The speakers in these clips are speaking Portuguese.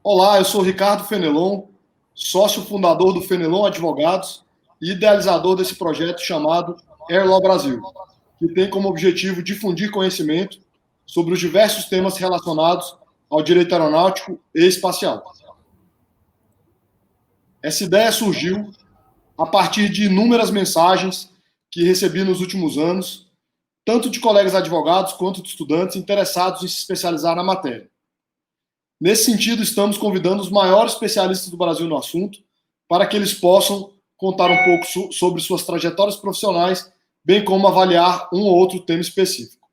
Olá, eu sou Ricardo Fenelon, sócio fundador do Fenelon Advogados e idealizador desse projeto chamado Airlaw Brasil, que tem como objetivo difundir conhecimento sobre os diversos temas relacionados ao direito aeronáutico e espacial. Essa ideia surgiu a partir de inúmeras mensagens que recebi nos últimos anos, tanto de colegas advogados quanto de estudantes interessados em se especializar na matéria. Nesse sentido, estamos convidando os maiores especialistas do Brasil no assunto para que eles possam contar um pouco sobre suas trajetórias profissionais, bem como avaliar um ou outro tema específico.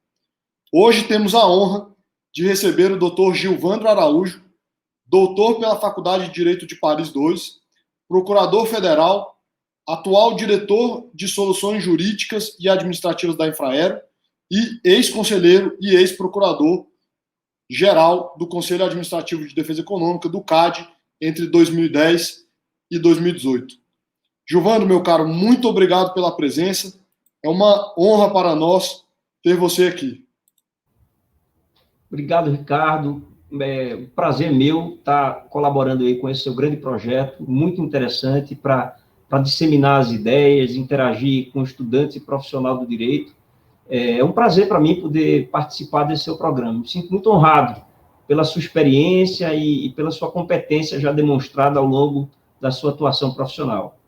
Hoje temos a honra de receber o Dr. Gilvandro Araújo, doutor pela Faculdade de Direito de Paris II, procurador federal, atual diretor de soluções jurídicas e administrativas da Infraero e ex-conselheiro e ex-procurador geral do Conselho Administrativo de Defesa Econômica, do CAD, entre 2010 e 2018. Gilvandro, meu caro, muito obrigado pela presença. É uma honra para nós ter você aqui. Obrigado, Ricardo. É um prazer meu estar colaborando aí com esse seu grande projeto, muito interessante para disseminar as ideias, interagir com estudantes e profissionais do direito. É um prazer para mim poder participar desse seu programa. Me sinto muito honrado pela sua experiência e pela sua competência já demonstrada ao longo da sua atuação profissional.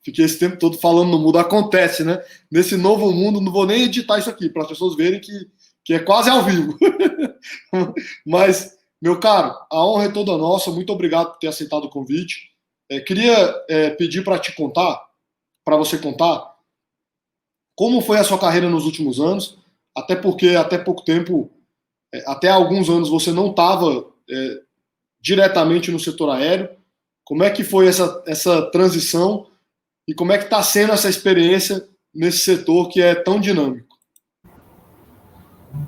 Fiquei esse tempo todo falando no mundo. Acontece, né? Nesse novo mundo, não vou nem editar isso aqui, para as pessoas verem que é quase ao vivo. Mas, meu caro, a honra é toda nossa. Muito obrigado por ter aceitado o convite. Queria pedir para você contar, como foi a sua carreira nos últimos anos, até porque até pouco tempo, até alguns anos, você não estava diretamente no setor aéreo. Como é que foi essa transição e como é que está sendo essa experiência nesse setor que é tão dinâmico?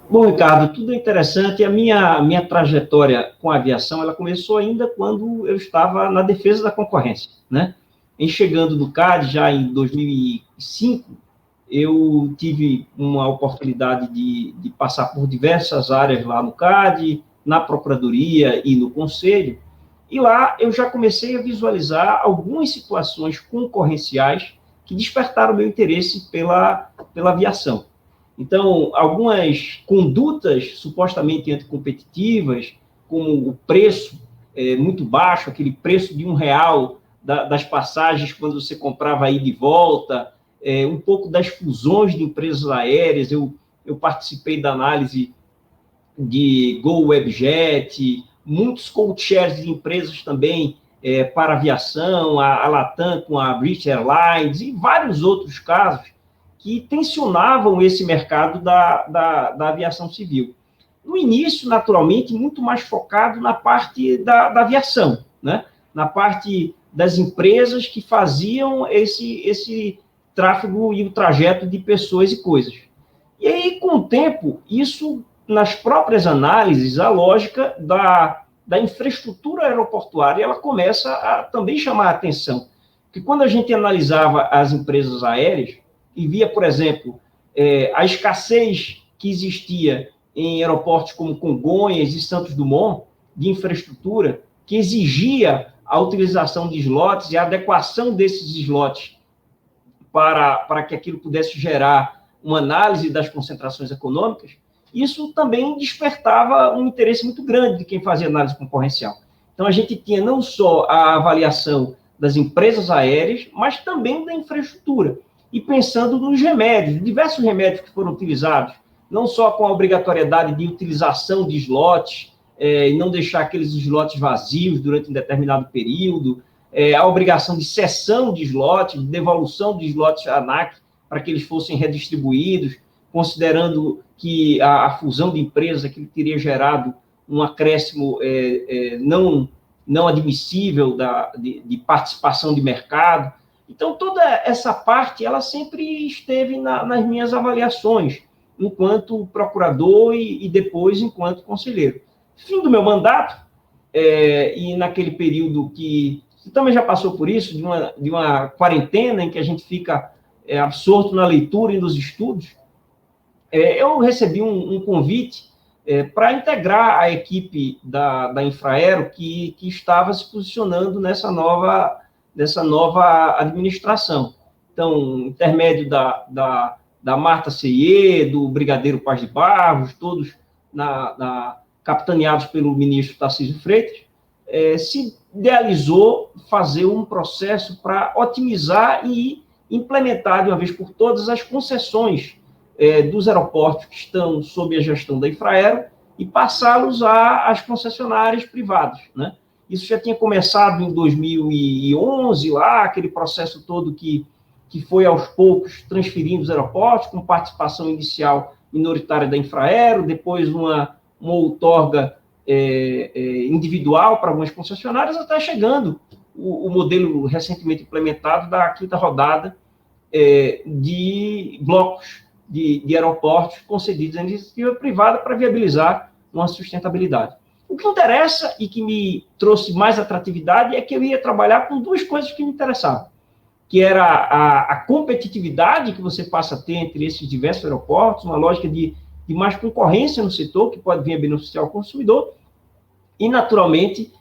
Bom, Ricardo, tudo é interessante. A minha trajetória com a aviação, ela começou ainda quando eu estava na defesa da concorrência, né? Em chegando no CAD, já em 2005, eu tive uma oportunidade de passar por diversas áreas lá no CAD, na Procuradoria e no Conselho, e lá eu já comecei a visualizar algumas situações concorrenciais que despertaram meu interesse pela aviação. Então, algumas condutas supostamente anticompetitivas, como o preço muito baixo, aquele preço de R$1 das passagens quando você comprava ida e volta, um pouco das fusões de empresas aéreas. Eu participei da análise de Gol Webjet, muitos code-shares de empresas também para aviação, a Latam com a British Airlines e vários outros casos que tensionavam esse mercado da aviação civil. No início, naturalmente, muito mais focado na parte da aviação, né? Na parte das empresas que faziam esse tráfego e o trajeto de pessoas e coisas. E aí, com o tempo, isso, nas próprias análises, a lógica da infraestrutura aeroportuária, ela começa a também chamar a atenção. Porque quando a gente analisava as empresas aéreas e via, por exemplo, a escassez que existia em aeroportos como Congonhas e Santos Dumont, de infraestrutura, que exigia a utilização de slots e a adequação desses slots para que aquilo pudesse gerar uma análise das concentrações econômicas, isso também despertava um interesse muito grande de quem fazia análise concorrencial. Então, a gente tinha não só a avaliação das empresas aéreas, mas também da infraestrutura. E pensando nos remédios, diversos remédios que foram utilizados, não só com a obrigatoriedade de utilização de slots, e não deixar aqueles slots vazios durante um determinado período, a obrigação de cessão de slots, de devolução de slots à ANAC, para que eles fossem redistribuídos, considerando que a fusão de empresas que teria gerado um acréscimo não admissível de participação de mercado. Então, toda essa parte, ela sempre esteve nas minhas avaliações. enquanto procurador e depois enquanto conselheiro. Fim do meu mandato, e naquele período que também já passou por isso, de uma quarentena em que a gente fica absorto na leitura e nos estudos, eu recebi um convite para integrar a equipe da Infraero que estava se posicionando nessa nova administração. Então, intermédio da Marta Ceie, do Brigadeiro Paz de Barros, todos capitaneados pelo ministro Tarcísio Freitas, se idealizou fazer um processo para otimizar e implementar de uma vez por todas as concessões dos aeroportos que estão sob a gestão da Infraero e passá-los às concessionárias privadas, né? Isso já tinha começado em 2011, lá, aquele processo todo que foi aos poucos transferindo os aeroportos, com participação inicial minoritária da Infraero, depois uma outorga individual para algumas concessionárias, até chegando o modelo recentemente implementado da quinta rodada de blocos de aeroportos concedidos à iniciativa privada para viabilizar uma sustentabilidade. O que interessa e que me trouxe mais atratividade é que eu ia trabalhar com duas coisas que me interessavam, que era a competitividade que você passa a ter entre esses diversos aeroportos, uma lógica de mais concorrência no setor, que pode vir a beneficiar o consumidor, e, naturalmente,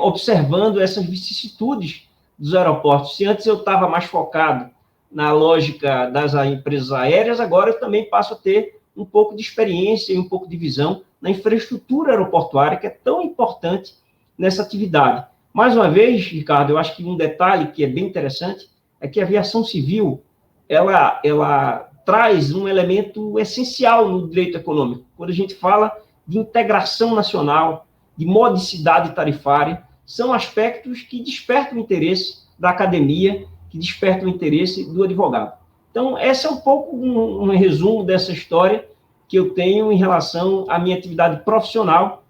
observando essas vicissitudes dos aeroportos. Se antes eu estava mais focado na lógica das empresas aéreas, agora eu também passo a ter um pouco de experiência e um pouco de visão na infraestrutura aeroportuária, que é tão importante nessa atividade. Mais uma vez, Ricardo, eu acho que um detalhe que é bem interessante é que a aviação civil, ela traz um elemento essencial no direito econômico. Quando a gente fala de integração nacional, de modicidade tarifária, são aspectos que despertam o interesse da academia, que despertam o interesse do advogado. Então, esse é um pouco um resumo dessa história que eu tenho em relação à minha atividade profissional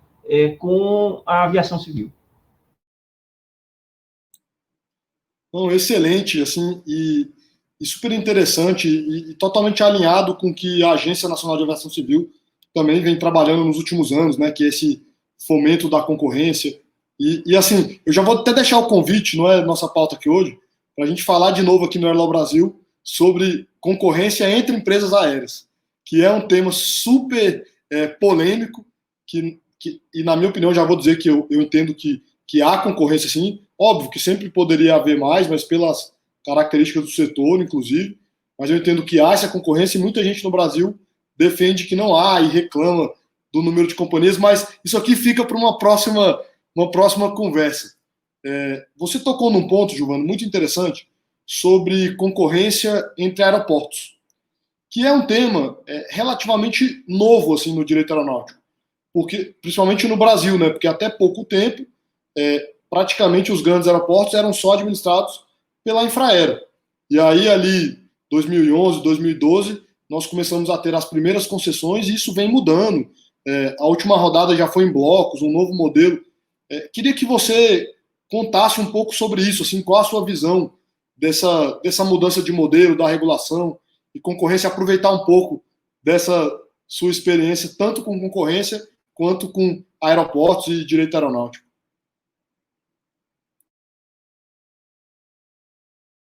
com a aviação civil. Bom, excelente, assim, e super interessante e totalmente alinhado com que a Agência Nacional de Aviação Civil também vem trabalhando nos últimos anos, né, que é esse fomento da concorrência. E assim, eu já vou até deixar o convite, não é nossa pauta aqui hoje, para a gente falar de novo aqui no Airlaw Brasil sobre concorrência entre empresas aéreas, que é um tema super polêmico, e na minha opinião, já vou dizer que eu entendo que há concorrência, sim. Óbvio que sempre poderia haver mais, mas pelas características do setor, inclusive, mas eu entendo que há essa concorrência e muita gente no Brasil defende que não há e reclama do número de companhias, mas isso aqui fica para uma próxima conversa. Você tocou num ponto, Giovano, muito interessante, sobre concorrência entre aeroportos, que é um tema relativamente novo assim, no direito aeronáutico, porque, principalmente no Brasil, né, porque até pouco tempo praticamente os grandes aeroportos eram só administrados pela Infraero. E aí, ali, 2011, 2012, nós começamos a ter as primeiras concessões e isso vem mudando. A última rodada já foi em blocos, um novo modelo. Queria que você contasse um pouco sobre isso, assim, qual a sua visão dessa mudança de modelo, da regulação e concorrência, aproveitar um pouco dessa sua experiência, tanto com concorrência quanto com aeroportos e direito aeronáutico.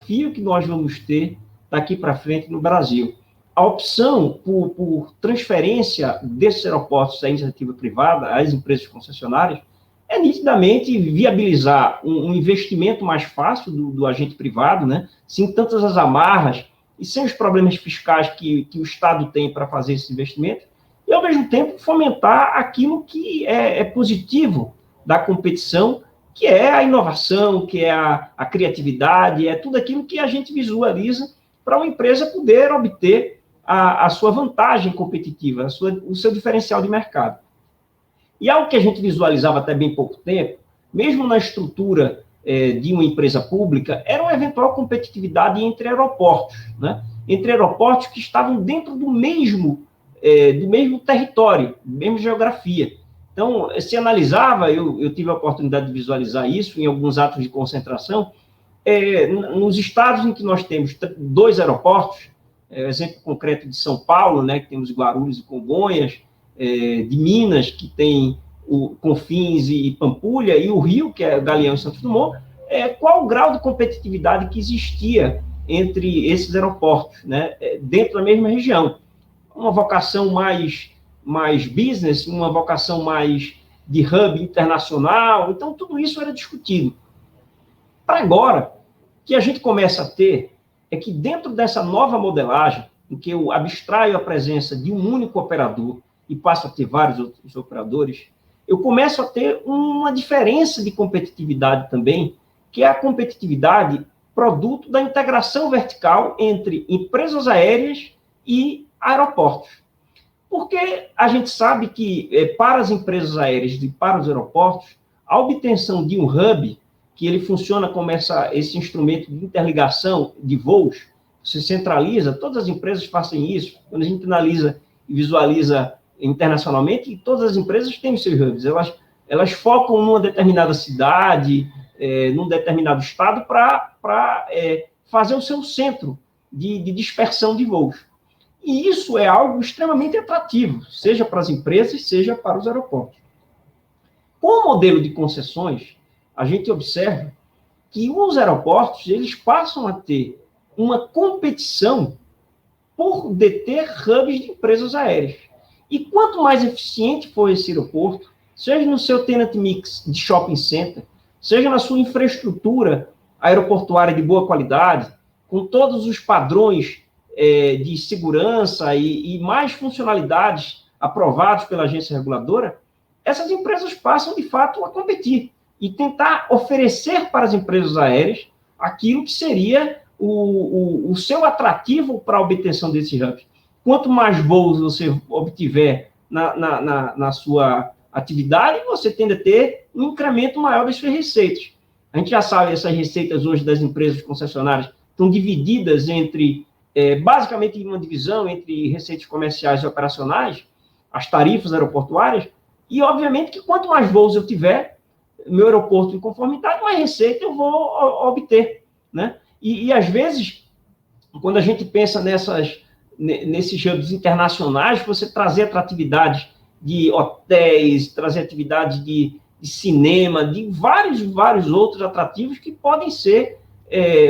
Que nós vamos ter daqui para frente no Brasil. A opção por transferência desses aeroportos à iniciativa privada, às empresas concessionárias, é nitidamente viabilizar um investimento mais fácil do agente privado, né? Sem tantas as amarras e sem os problemas fiscais que o Estado tem para fazer esse investimento, e, ao mesmo tempo, fomentar aquilo que é positivo da competição, que é a inovação, que é a criatividade, é tudo aquilo que a gente visualiza para uma empresa poder obter a sua vantagem competitiva, o seu diferencial de mercado. E algo que a gente visualizava até bem pouco tempo, mesmo na estrutura de uma empresa pública, era uma eventual competitividade entre aeroportos, né? Entre aeroportos que estavam dentro do mesmo território, mesma geografia. Então, se analisava, eu tive a oportunidade de visualizar isso em alguns atos de concentração, nos estados em que nós temos 2 aeroportos, exemplo concreto de São Paulo, né, que temos Guarulhos e Congonhas, de Minas, que tem o Confins e Pampulha, e o Rio, que é Galeão e Santos Dumont, qual o grau de competitividade que existia entre esses aeroportos, né, dentro da mesma região. Uma vocação mais business, uma vocação mais de hub internacional, então tudo isso era discutido. Para agora, o que a gente começa a ter é que dentro dessa nova modelagem, em que eu abstraio a presença de um único operador e passo a ter vários outros operadores, eu começo a ter uma diferença de competitividade também, que é a competitividade produto da integração vertical entre empresas aéreas e aeroportos. Porque a gente sabe que, para as empresas aéreas e para os aeroportos, a obtenção de um hub, que ele funciona como esse instrumento de interligação de voos, se centraliza, todas as empresas fazem isso, quando a gente analisa e visualiza internacionalmente, todas as empresas têm os seus hubs, elas focam numa determinada cidade, num determinado estado, para fazer o seu centro de dispersão de voos. E isso é algo extremamente atrativo, seja para as empresas, seja para os aeroportos. Com o modelo de concessões, a gente observa que os aeroportos eles passam a ter uma competição por deter hubs de empresas aéreas. E quanto mais eficiente for esse aeroporto, seja no seu tenant mix de shopping center, seja na sua infraestrutura aeroportuária de boa qualidade, com todos os padrões de segurança e mais funcionalidades aprovados pela agência reguladora, essas empresas passam, de fato, a competir e tentar oferecer para as empresas aéreas aquilo que seria o seu atrativo para a obtenção desses hubs. Quanto mais voos você obtiver na sua atividade, você tende a ter um incremento maior das suas receitas. A gente já sabe, essas receitas hoje das empresas concessionárias estão divididas entre, basicamente, uma divisão entre receitas comerciais e operacionais, as tarifas aeroportuárias, e, obviamente, que quanto mais voos eu tiver, meu aeroporto em conformidade, mais receita eu vou obter, né? E às vezes, quando a gente pensa nesses hubs internacionais, você trazer atratividade de hotéis, trazer atividade de cinema, de vários outros atrativos que podem ser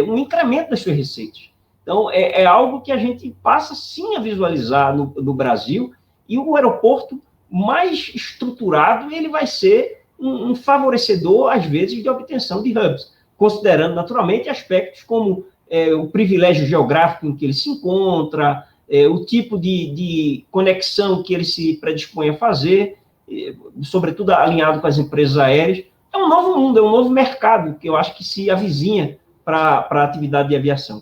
um incremento das suas receitas. Então, é algo que a gente passa, sim, a visualizar no Brasil, e o aeroporto mais estruturado, ele vai ser um favorecedor, às vezes, de obtenção de hubs, considerando, naturalmente, aspectos como o privilégio geográfico em que ele se encontra, o tipo de conexão que ele se predispõe a fazer, sobretudo alinhado com as empresas aéreas. É um novo mundo, é um novo mercado que eu acho que se avizinha para a atividade de aviação.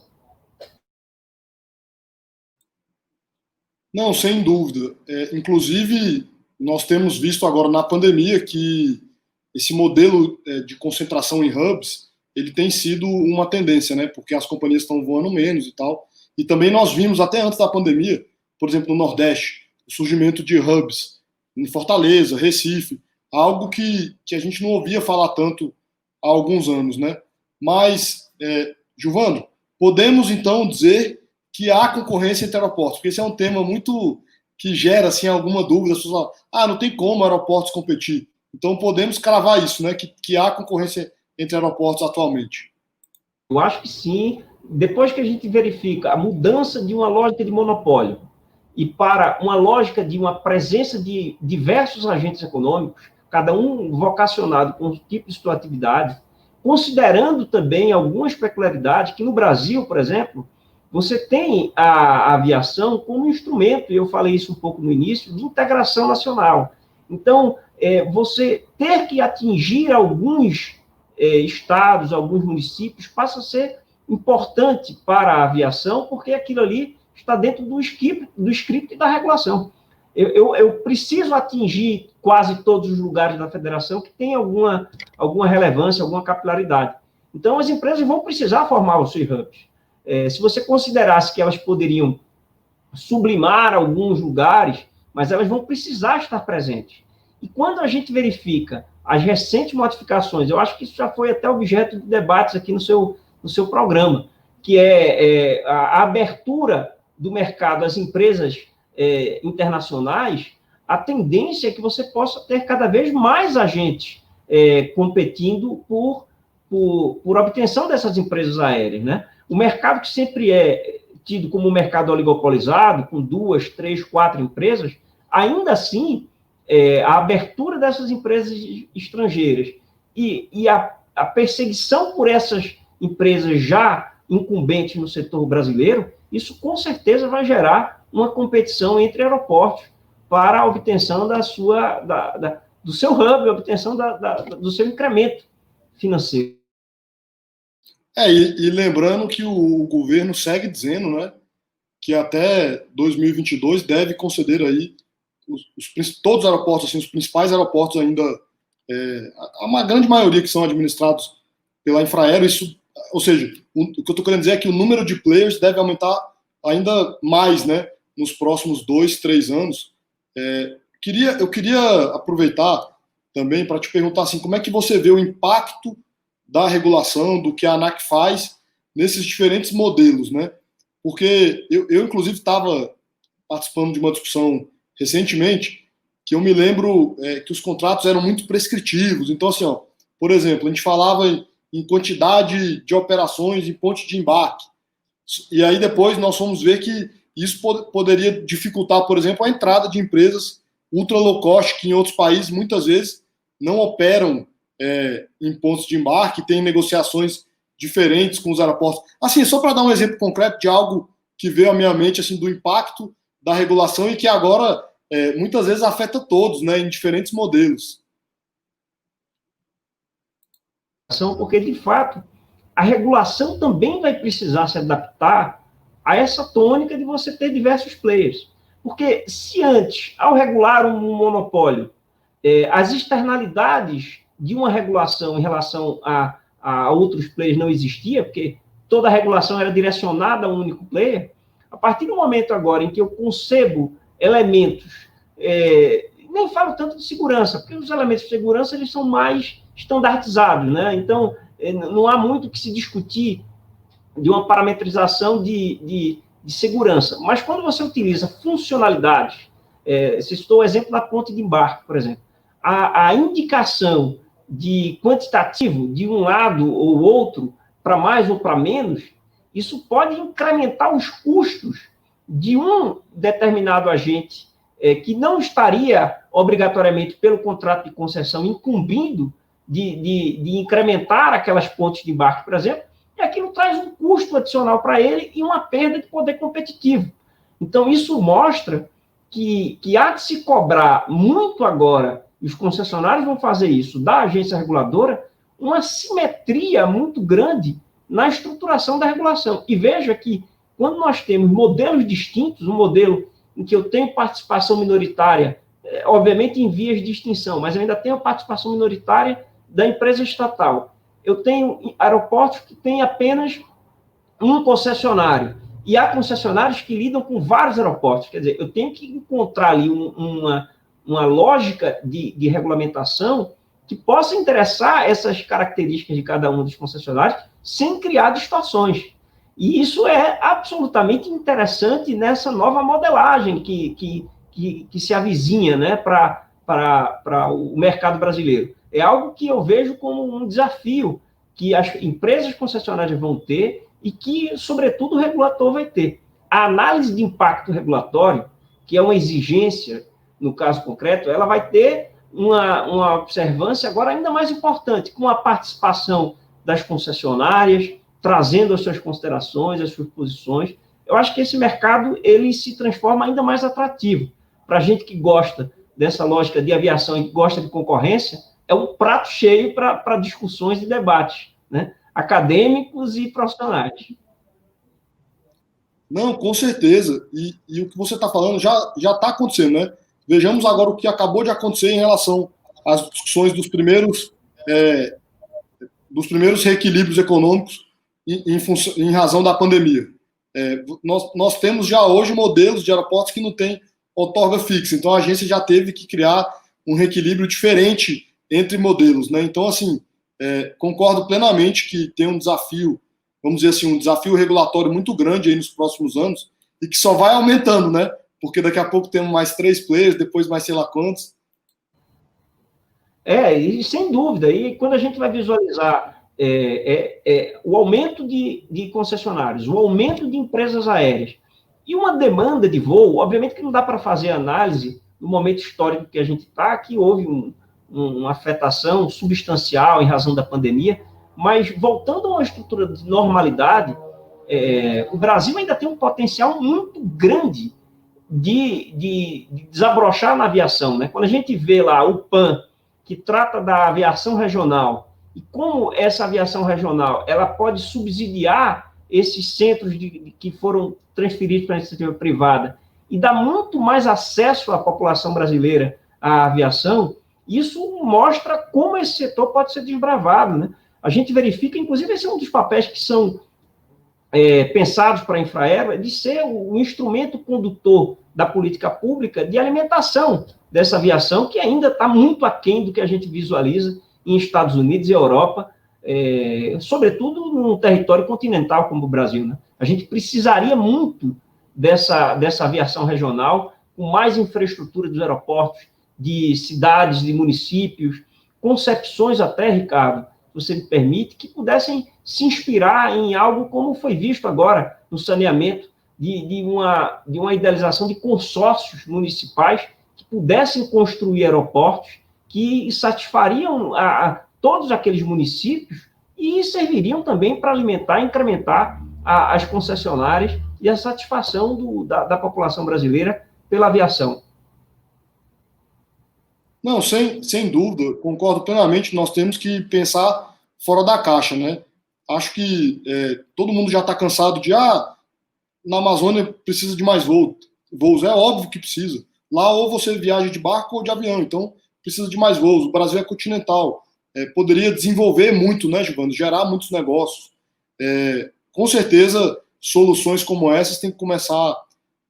Não, sem dúvida. Inclusive, nós temos visto agora na pandemia que esse modelo de concentração em hubs, ele tem sido uma tendência, né? Porque as companhias estão voando menos e tal. E também nós vimos, até antes da pandemia, por exemplo, no Nordeste, o surgimento de hubs em Fortaleza, Recife, algo que a gente não ouvia falar tanto há alguns anos, né? Mas, Giovano, podemos então dizer que há concorrência entre aeroportos, porque esse é um tema muito que gera assim, alguma dúvida, as pessoas falam, não tem como aeroportos competir. Então podemos cravar isso, né? Que há concorrência entre aeroportos atualmente. Eu acho que sim. Depois que a gente verifica a mudança de uma lógica de monopólio e para uma lógica de uma presença de diversos agentes econômicos, cada um vocacionado com um tipo de sua atividade, considerando também algumas peculiaridades, que no Brasil, por exemplo, você tem a aviação como instrumento, e eu falei isso um pouco no início, de integração nacional. Então, você ter que atingir alguns estados, alguns municípios, passa a ser importante para a aviação, porque aquilo ali está dentro do script da regulação. Eu preciso atingir quase todos os lugares da federação que tem alguma relevância, alguma capilaridade. Então, as empresas vão precisar formar os seus hubs. Se você considerasse que elas poderiam sublimar alguns lugares, mas elas vão precisar estar presentes. E quando a gente verifica as recentes modificações, eu acho que isso já foi até objeto de debates aqui no seu programa, que é a abertura do mercado às empresas internacionais, a tendência é que você possa ter cada vez mais agentes competindo por obtenção dessas empresas aéreas, né? O mercado que sempre é tido como um mercado oligopolizado, com 2, 3, 4 empresas, ainda assim, a abertura dessas empresas estrangeiras e a perseguição por essas empresas já incumbentes no setor brasileiro, isso com certeza vai gerar uma competição entre aeroportos para a obtenção do seu hub, a obtenção do seu incremento financeiro. E lembrando que o governo segue dizendo, né, que até 2022 deve conceder aí todos os aeroportos, assim, os principais aeroportos ainda, uma grande maioria que são administrados pela Infraero, isso, ou seja, o que eu estou querendo dizer é que o número de players deve aumentar ainda mais, né, nos próximos 2, 3 anos. Eu queria aproveitar também para te perguntar assim, como é que você vê o impacto da regulação, do que a ANAC faz nesses diferentes modelos, né? Porque eu inclusive, estava participando de uma discussão recentemente que eu me lembro que os contratos eram muito prescritivos. Então, assim, por exemplo, a gente falava em quantidade de operações em ponte de embarque. E aí depois nós fomos ver que isso poderia dificultar, por exemplo, a entrada de empresas ultra low cost, que em outros países muitas vezes não operam em pontos de embarque, tem negociações diferentes com os aeroportos. Assim, só para dar um exemplo concreto de algo que veio à minha mente, assim, do impacto da regulação e que agora muitas vezes afeta todos, né, em diferentes modelos. Porque, de fato, a regulação também vai precisar se adaptar a essa tônica de você ter diversos players. Porque se antes, ao regular um monopólio, as externalidades de uma regulação em relação a outros players não existia, porque toda a regulação era direcionada a um único player, a partir do momento agora em que eu concebo elementos, nem falo tanto de segurança, porque os elementos de segurança eles são mais estandartizados, né? Então, não há muito o que se discutir de uma parametrização de segurança. Mas quando você utiliza funcionalidades, você citou o exemplo da ponte de embarque, por exemplo, a indicação de quantitativo de um lado ou outro, para mais ou para menos, isso pode incrementar os custos de um determinado agente que não estaria obrigatoriamente pelo contrato de concessão incumbindo de incrementar aquelas pontes de embarque, por exemplo, e aquilo traz um custo adicional para ele e uma perda de poder competitivo. Então, isso mostra que há de se cobrar muito agora, e os concessionários vão fazer isso, da agência reguladora, uma simetria muito grande na estruturação da regulação. E veja que, quando nós temos modelos distintos, um modelo em que eu tenho participação minoritária, obviamente em vias de extinção, mas eu ainda tenho participação minoritária da empresa estatal. Eu tenho aeroportos que têm apenas um concessionário, e há concessionários que lidam com vários aeroportos. Quer dizer, eu tenho que encontrar ali uma lógica de regulamentação que possa interessar essas características de cada um dos concessionários sem criar distorções. E isso é absolutamente interessante nessa nova modelagem que se avizinha, né, para o mercado brasileiro. É algo que eu vejo como um desafio que as empresas concessionárias vão ter e que, sobretudo, o regulador vai ter. A análise de impacto regulatório, que é uma exigência, no caso concreto, ela vai ter uma observância agora ainda mais importante, com a participação das concessionárias, trazendo as suas considerações, as suas posições. Eu acho que esse mercado ele se transforma ainda mais atrativo. Para a gente que gosta dessa lógica de aviação e que gosta de concorrência, é um prato cheio para discussões e debates, né, acadêmicos e profissionais. Não, com certeza. E o que você está falando já está acontecendo, né? Vejamos agora o que acabou de acontecer em relação às discussões dos primeiros reequilíbrios econômicos em razão da pandemia. Nós temos já hoje modelos de aeroportos que não têm outorga fixa, então a agência já teve que criar um reequilíbrio diferente entre modelos, né? Então, assim, concordo plenamente que tem um desafio, vamos dizer assim, um desafio regulatório muito grande aí nos próximos anos, e que só vai aumentando, né? Porque daqui a pouco temos mais 3 players, depois mais sei lá quantos. E sem dúvida, e quando a gente vai visualizar o aumento de concessionários, o aumento de empresas aéreas e uma demanda de voo, obviamente que não dá para fazer análise no momento histórico que a gente está, que houve uma afetação substancial em razão da pandemia, mas voltando a uma estrutura de normalidade, o Brasil ainda tem um potencial muito grande de desabrochar na aviação, né? Quando a gente vê lá o PAN, que trata da aviação regional, e como essa aviação regional ela pode subsidiar esses centros que foram transferidos para a iniciativa privada e dar muito mais acesso à população brasileira à aviação, isso mostra como esse setor pode ser desbravado, né? A gente verifica, inclusive, esse é um dos papéis que são pensados para a Infraero, de ser o instrumento condutor da política pública de alimentação dessa aviação, que ainda está muito aquém do que a gente visualiza em Estados Unidos e Europa, sobretudo num território continental como o Brasil, né? A gente precisaria muito dessa aviação regional, com mais infraestrutura dos aeroportos, de cidades, de municípios, concepções até, Ricardo, se você me permite, que pudessem se inspirar em algo como foi visto agora no saneamento, de uma idealização de consórcios municipais que pudessem construir aeroportos que satisfariam a todos aqueles municípios e serviriam também para alimentar e incrementar as concessionárias e a satisfação da população brasileira pela aviação. Não, sem dúvida, concordo plenamente, nós temos que pensar fora da caixa, né? Acho que todo mundo já está cansado de, na Amazônia precisa de mais voos. É óbvio que precisa. Lá ou você viaja de barco ou de avião, então precisa de mais voos. O Brasil é continental. Poderia desenvolver muito, né, Giovanni? Gerar muitos negócios. Com certeza, soluções como essas têm que começar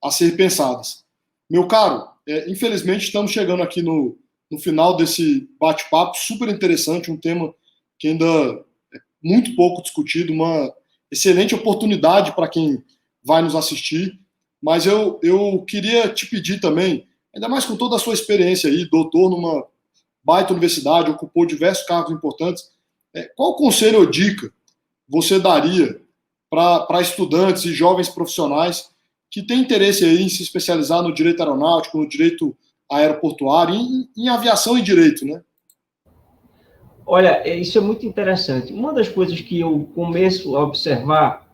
a ser pensadas. Meu caro, infelizmente estamos chegando aqui no final desse bate-papo super interessante, um tema que ainda é muito pouco discutido, uma excelente oportunidade para quem vai nos assistir, mas eu queria te pedir também, ainda mais com toda a sua experiência aí, doutor numa baita universidade, ocupou diversos cargos importantes, qual conselho ou dica você daria para estudantes e jovens profissionais que têm interesse aí em se especializar no direito aeronáutico, no direito aeroportuário, em aviação e direito, né? Olha, isso é muito interessante. Uma das coisas que eu começo a observar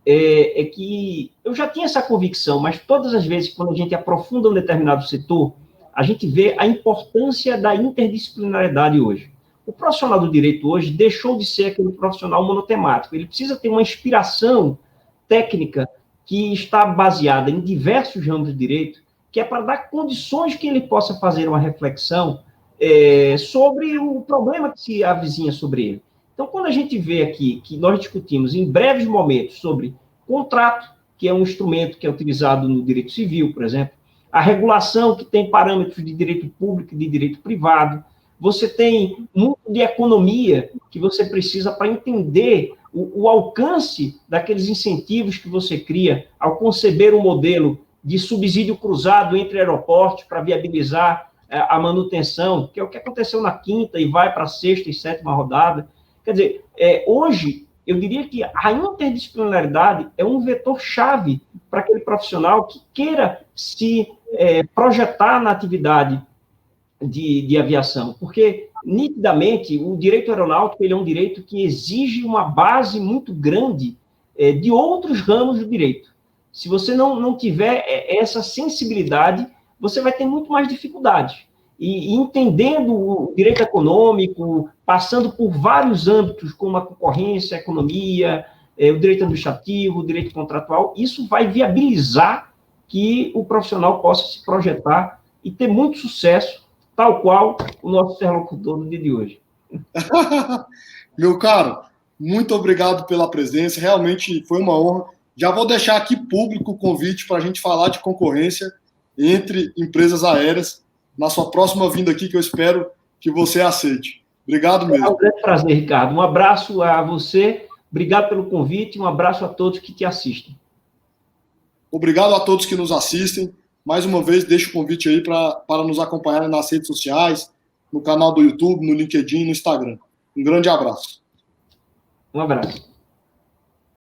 é que eu já tinha essa convicção, mas todas as vezes, quando a gente aprofunda um determinado setor, a gente vê a importância da interdisciplinaridade hoje. O profissional do direito hoje deixou de ser aquele profissional monotemático. Ele precisa ter uma inspiração técnica que está baseada em diversos ramos do direito, que é para dar condições que ele possa fazer uma reflexão sobre o problema que se avizinha sobre ele. Então, quando a gente vê aqui que nós discutimos em breves momentos sobre contrato, que é um instrumento que é utilizado no direito civil, por exemplo, a regulação, que tem parâmetros de direito público e de direito privado, você tem muito de economia que você precisa para entender o alcance daqueles incentivos que você cria ao conceber um modelo de subsídio cruzado entre aeroportos para viabilizar a manutenção, que é o que aconteceu na quinta e vai para a sexta e sétima rodada. Quer dizer, hoje, eu diria que a interdisciplinaridade é um vetor-chave para aquele profissional que queira se projetar na atividade de aviação, porque, nitidamente, o direito aeronáutico ele é um direito que exige uma base muito grande de outros ramos do direito. Se você não tiver essa sensibilidade, você vai ter muito mais dificuldades. E entendendo o direito econômico, passando por vários âmbitos, como a concorrência, a economia, o direito administrativo, o direito contratual, isso vai viabilizar que o profissional possa se projetar e ter muito sucesso, tal qual o nosso interlocutor no dia de hoje. Meu caro, muito obrigado pela presença, realmente foi uma honra. Já vou deixar aqui público o convite para a gente falar de concorrência entre empresas aéreas na sua próxima vinda aqui, que eu espero que você aceite. Obrigado mesmo. É um grande prazer, Ricardo. Um abraço a você, obrigado pelo convite, um abraço a todos que te assistem. Obrigado a todos que nos assistem. Mais uma vez, deixo o convite aí para nos acompanharem nas redes sociais, no canal do YouTube, no LinkedIn, no Instagram. Um grande abraço. Um abraço.